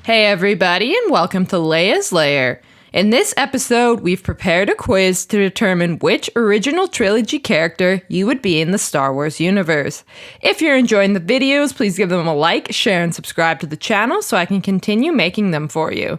Hey everybody, and welcome to Leia's Lair. In this episode, we've prepared a quiz to determine which original trilogy character you would be in the Star Wars universe. If you're enjoying the videos, please give them a like, share, and subscribe to the channel so I can continue making them for you.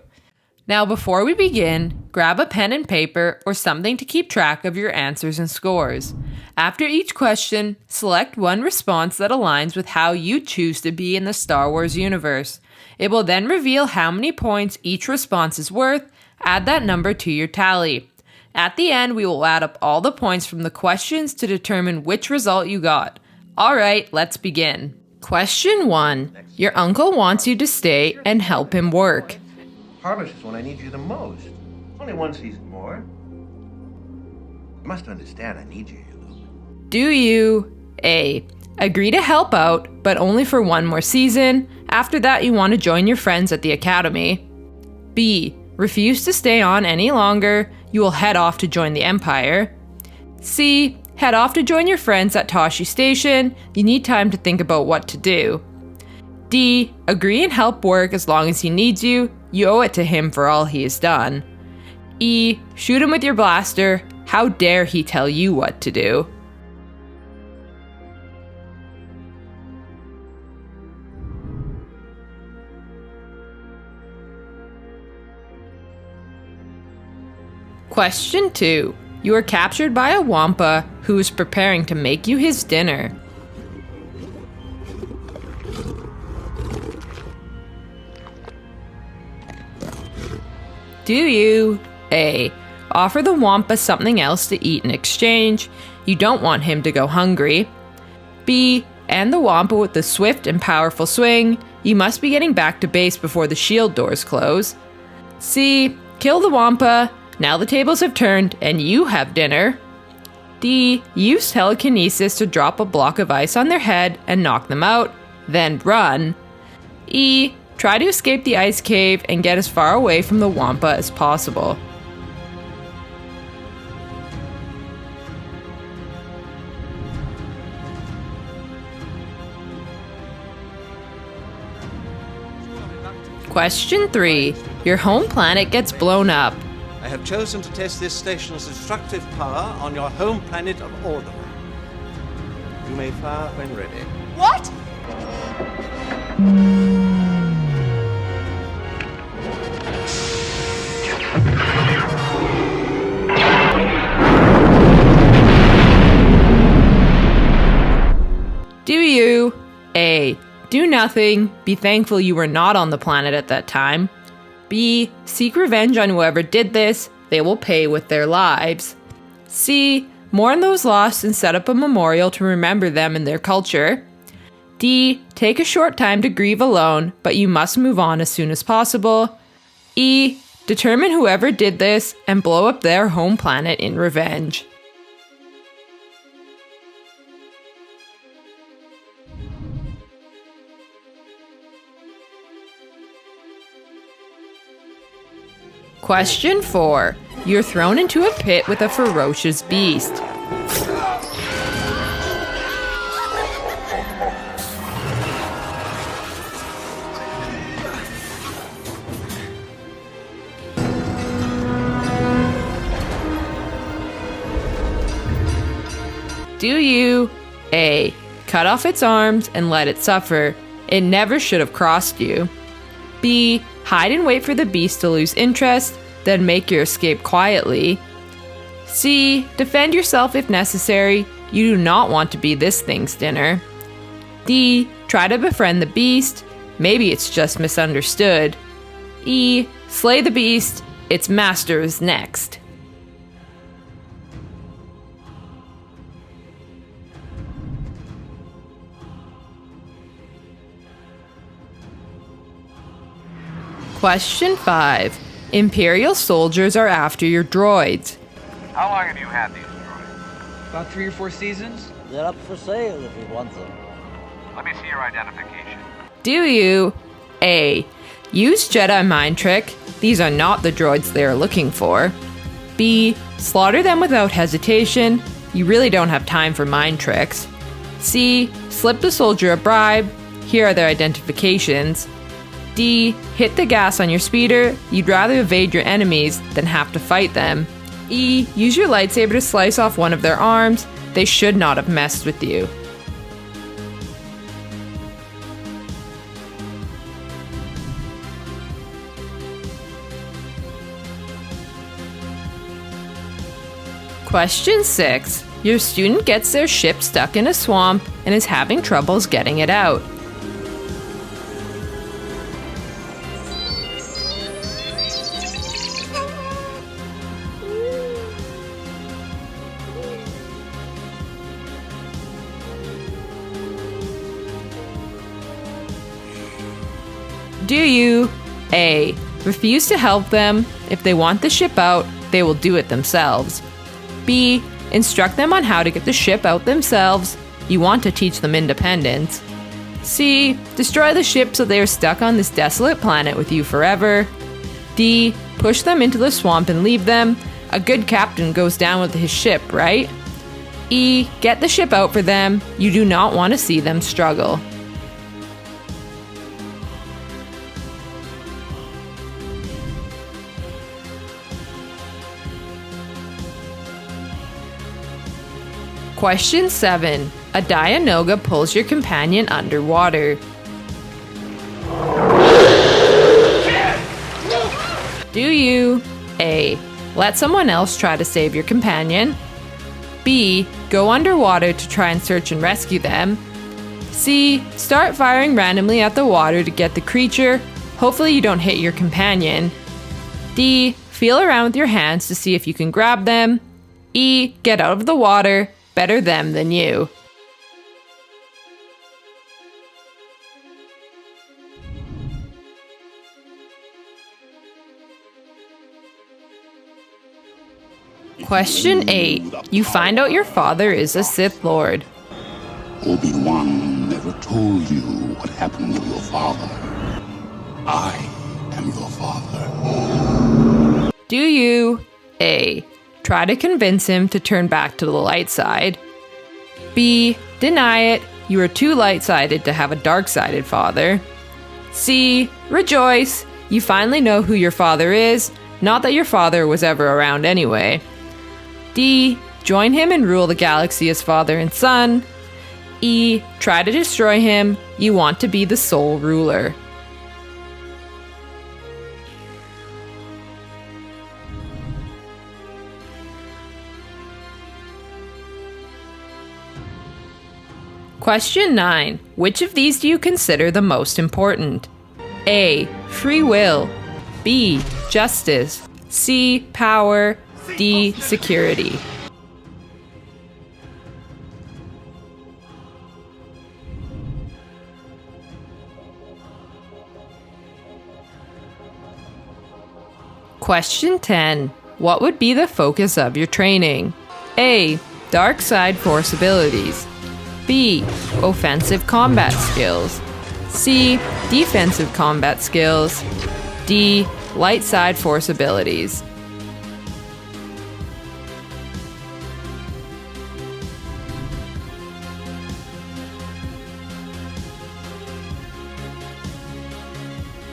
Now before we begin, grab a pen and paper or something to keep track of your answers and scores. After each question, select one response that aligns with how you choose to be in the Star Wars universe. It will then reveal how many points each response is worth. Add that number to your tally. At the end, we will add up all the points from the questions to determine which result you got. Alright, let's begin. Question 1. Your uncle wants you to stay and help him work. Harvest is when I need you the most. Only one season more. You must understand I need you here, Luke. Do you A. Agree to help out, but only for one more season? After that, you want to join your friends at the academy. B. Refuse to stay on any longer. You will head off to join the Empire. C. Head off to join your friends at Tosche Station. You need time to think about what to do. D. Agree and help work as long as he needs you. You owe it to him for all he has done. E. Shoot him with your blaster. How dare he tell you what to do? Question 2. You are captured by a Wampa who is preparing to make you his dinner. Do you A. Offer the Wampa something else to eat in exchange? You don't want him to go hungry. B. End the Wampa with the swift and powerful swing. You must be getting back to base before the shield doors close. C. Kill the Wampa. Now the tables have turned and you have dinner. D. Use telekinesis to drop a block of ice on their head and knock them out, then run. E. Try to escape the ice cave and get as far away from the Wampa as possible. Question 3. Your home planet gets blown up. I have chosen to test this station's destructive power on your home planet of Alderaan. You may fire when ready. What? Do you A. Do nothing. Be thankful you were not on the planet at that time. B. Seek revenge on whoever did this. They will pay with their lives. C. Mourn those lost and set up a memorial to remember them and their culture. D. Take a short time to grieve alone, but you must move on as soon as possible. E. Determine whoever did this and blow up their home planet in revenge. Question 4. You're thrown into a pit with a ferocious beast. Do you A. Cut off its arms and let it suffer? It never should have crossed you. B. Hide and wait for the beast to lose interest, then make your escape quietly. C. Defend yourself if necessary. You do not want to be this thing's dinner. D. Try to befriend the beast. Maybe it's just misunderstood. E. Slay the beast. Its master is next. Question 5. Imperial soldiers are after your droids. How long have you had these droids? About 3 or 4 seasons. They're up for sale if you want them. Let me see your identification. Do you A. Use Jedi mind trick? These are not the droids they are looking for. B. Slaughter them without hesitation. You really don't have time for mind tricks. C. Slip the soldier a bribe. Here are their identifications. D. Hit the gas on your speeder. You'd rather evade your enemies than have to fight them. E. Use your lightsaber to slice off one of their arms. They should not have messed with you. Question 6. Your student gets their ship stuck in a swamp and is having troubles getting it out. Do you A. Refuse to help them? If they want the ship out, they will do it themselves. B. Instruct them on how to get the ship out themselves. You want to teach them independence. C. Destroy the ship so they are stuck on this desolate planet with you forever. D. Push them into the swamp and leave them. A good captain goes down with his ship, right? E. Get the ship out for them. You do not want to see them struggle. Question 7. A Dianoga pulls your companion underwater. Do you A. Let someone else try to save your companion? B. Go underwater to try and search and rescue them? C. Start firing randomly at the water to get the creature. Hopefully you don't hit your companion. D. Feel around with your hands to see if you can grab them. E. Get out of the water. Better them than you. Question 8. You find out your father is a Sith Lord. Obi-Wan never told you what happened to your father. I am your father. Do you A. Try to convince him to turn back to the light side? B. Deny it. You are too light-sided to have a dark-sided father. C. Rejoice. You finally know who your father is, not that your father was ever around anyway. D. Join him and rule the galaxy as father and son. E. Try to destroy him. You want to be the sole ruler. Question 9. Which of these do you consider the most important? A. Free will. B. Justice. C. Power. D. Security. Question 10. What would be the focus of your training? A. Dark side force abilities. B. Offensive combat skills. C. Defensive combat skills. D. Light side force abilities.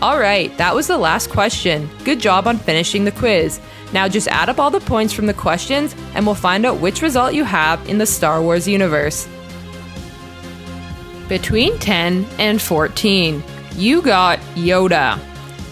Alright, that was the last question. Good job on finishing the quiz. Now just add up all the points from the questions and we'll find out which result you have in the Star Wars universe. Between 10 and 14, you got Yoda.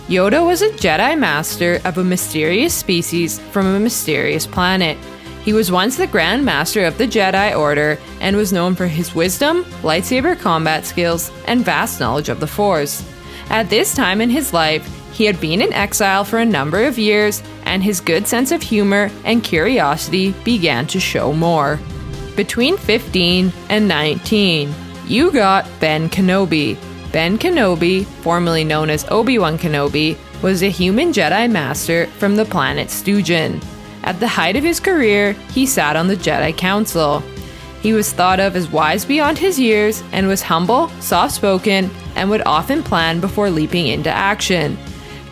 Yoda was a Jedi Master of a mysterious species from a mysterious planet. He was once the Grand Master of the Jedi Order and was known for his wisdom, lightsaber combat skills, and vast knowledge of the Force. At this time in his life, he had been in exile for a number of years, and his good sense of humor and curiosity began to show more. Between 15 and 19, you got Ben Kenobi. Ben Kenobi, formerly known as Obi-Wan Kenobi, was a human Jedi Master from the planet Stugin. At the height of his career, he sat on the Jedi Council. He was thought of as wise beyond his years and was humble, soft-spoken, and would often plan before leaping into action.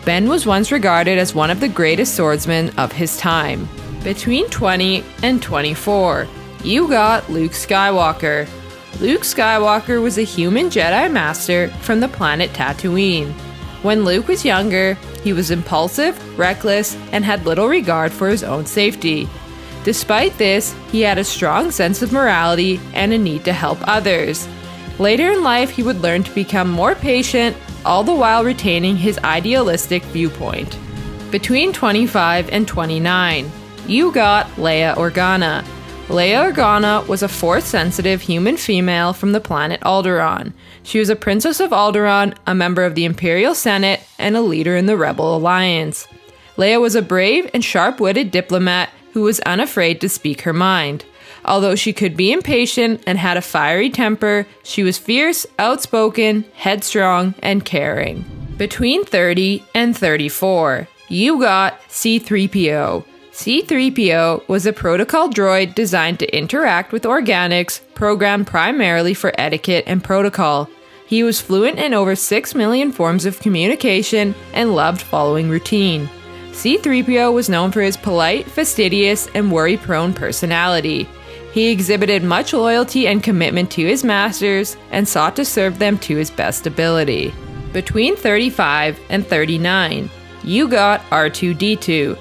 Ben was once regarded as one of the greatest swordsmen of his time. Between 20 and 24, you got Luke Skywalker. Luke Skywalker was a human Jedi Master from the planet Tatooine. When Luke was younger, he was impulsive, reckless, and had little regard for his own safety. Despite this, he had a strong sense of morality and a need to help others. Later in life, he would learn to become more patient, all the while retaining his idealistic viewpoint. Between 25 and 29, you got Leia Organa. Leia Organa was a Force-sensitive human female from the planet Alderaan. She was a princess of Alderaan, a member of the Imperial Senate, and a leader in the Rebel Alliance. Leia was a brave and sharp-witted diplomat who was unafraid to speak her mind. Although she could be impatient and had a fiery temper, she was fierce, outspoken, headstrong, and caring. Between 30 and 34, you got C-3PO. C-3PO was a protocol droid designed to interact with organics, programmed primarily for etiquette and protocol. He was fluent in over 6 million forms of communication and loved following routine. C-3PO was known for his polite, fastidious, and worry-prone personality. He exhibited much loyalty and commitment to his masters and sought to serve them to his best ability. Between 35 and 39, you got R2-D2.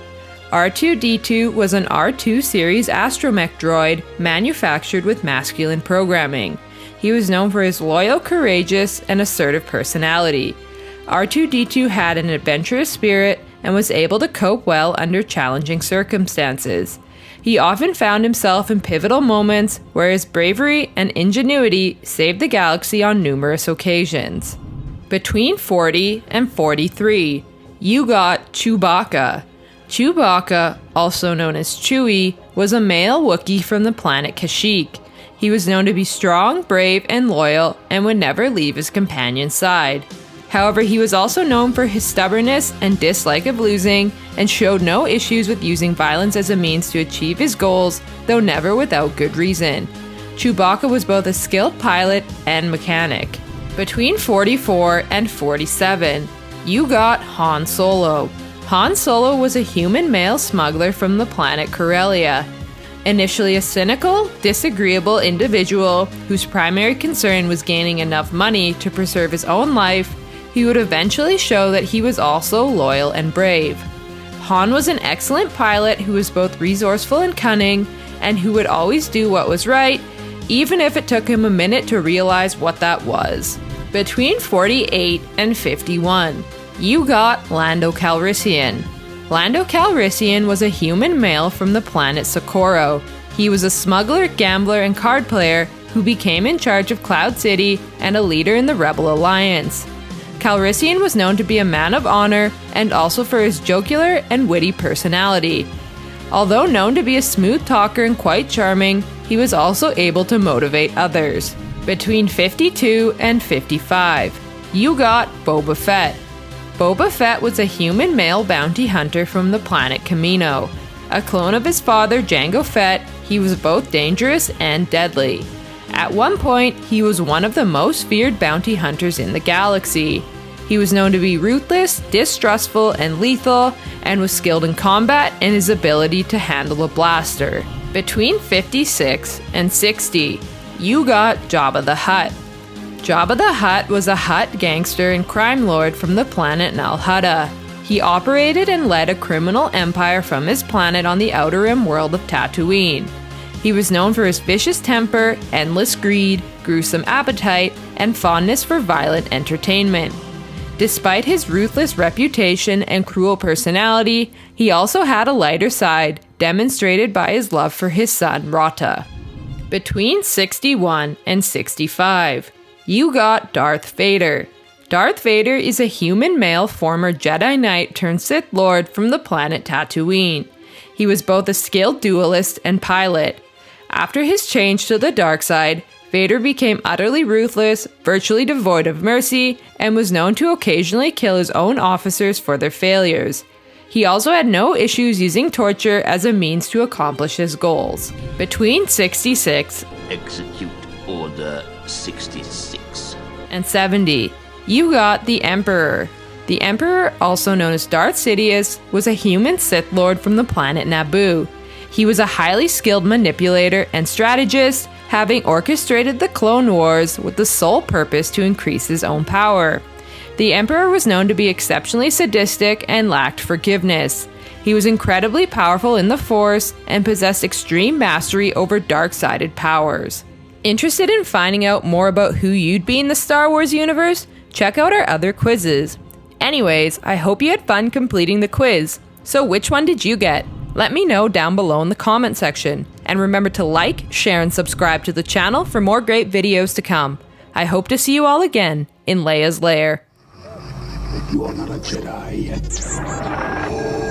R2-D2 was an R2 series astromech droid manufactured with masculine programming. He was known for his loyal, courageous, and assertive personality. R2-D2 had an adventurous spirit and was able to cope well under challenging circumstances. He often found himself in pivotal moments where his bravery and ingenuity saved the galaxy on numerous occasions. Between 40 and 43, you got Chewbacca. Chewbacca, also known as Chewie, was a male Wookiee from the planet Kashyyyk. He was known to be strong, brave, and loyal, and would never leave his companion's side. However, he was also known for his stubbornness and dislike of losing, and showed no issues with using violence as a means to achieve his goals, though never without good reason. Chewbacca was both a skilled pilot and mechanic. Between 44 and 47, you got Han Solo. Han Solo was a human male smuggler from the planet Corellia. Initially a cynical, disagreeable individual whose primary concern was gaining enough money to preserve his own life, he would eventually show that he was also loyal and brave. Han was an excellent pilot who was both resourceful and cunning, and who would always do what was right, even if it took him a minute to realize what that was. Between 48 and 51, you got Lando Calrissian. Lando Calrissian was a human male from the planet Socorro. He was a smuggler, gambler, and card player who became in charge of Cloud City and a leader in the Rebel Alliance. Calrissian was known to be a man of honor and also for his jocular and witty personality. Although known to be a smooth talker and quite charming, he was also able to motivate others. Between 52 and 55, you got Boba Fett. Boba Fett was a human male bounty hunter from the planet Kamino. A clone of his father, Jango Fett, he was both dangerous and deadly. At one point, he was one of the most feared bounty hunters in the galaxy. He was known to be ruthless, distrustful, and lethal, and was skilled in combat and his ability to handle a blaster. Between 56 and 60, you got Jabba the Hutt. Jabba the Hutt was a Hutt gangster and crime lord from the planet Nal Hutta. He operated and led a criminal empire from his planet on the Outer Rim world of Tatooine. He was known for his vicious temper, endless greed, gruesome appetite, and fondness for violent entertainment. Despite his ruthless reputation and cruel personality, he also had a lighter side, demonstrated by his love for his son Rota. Between 61 and 65, you got Darth Vader. Darth Vader is a human male former Jedi Knight turned Sith Lord from the planet Tatooine. He was both a skilled duelist and pilot. After his change to the dark side, Vader became utterly ruthless, virtually devoid of mercy, and was known to occasionally kill his own officers for their failures. He also had no issues using torture as a means to accomplish his goals. Between 66 Execute Order 66 and 70, you got the Emperor. The Emperor, also known as Darth Sidious, was a human Sith Lord from the planet Naboo. He was a highly skilled manipulator and strategist, having orchestrated the Clone Wars with the sole purpose to increase his own power. The Emperor was known to be exceptionally sadistic and lacked forgiveness. He was incredibly powerful in the Force and possessed extreme mastery over dark-sided powers. Interested in finding out more about who you'd be in the Star Wars universe? Check out our other quizzes. Anyways, I hope you had fun completing the quiz. So which one did you get? Let me know down below in the comment section. And remember to like, share, and subscribe to the channel for more great videos to come. I hope to see you all again in Leia's Lair. You are not a Jedi yet.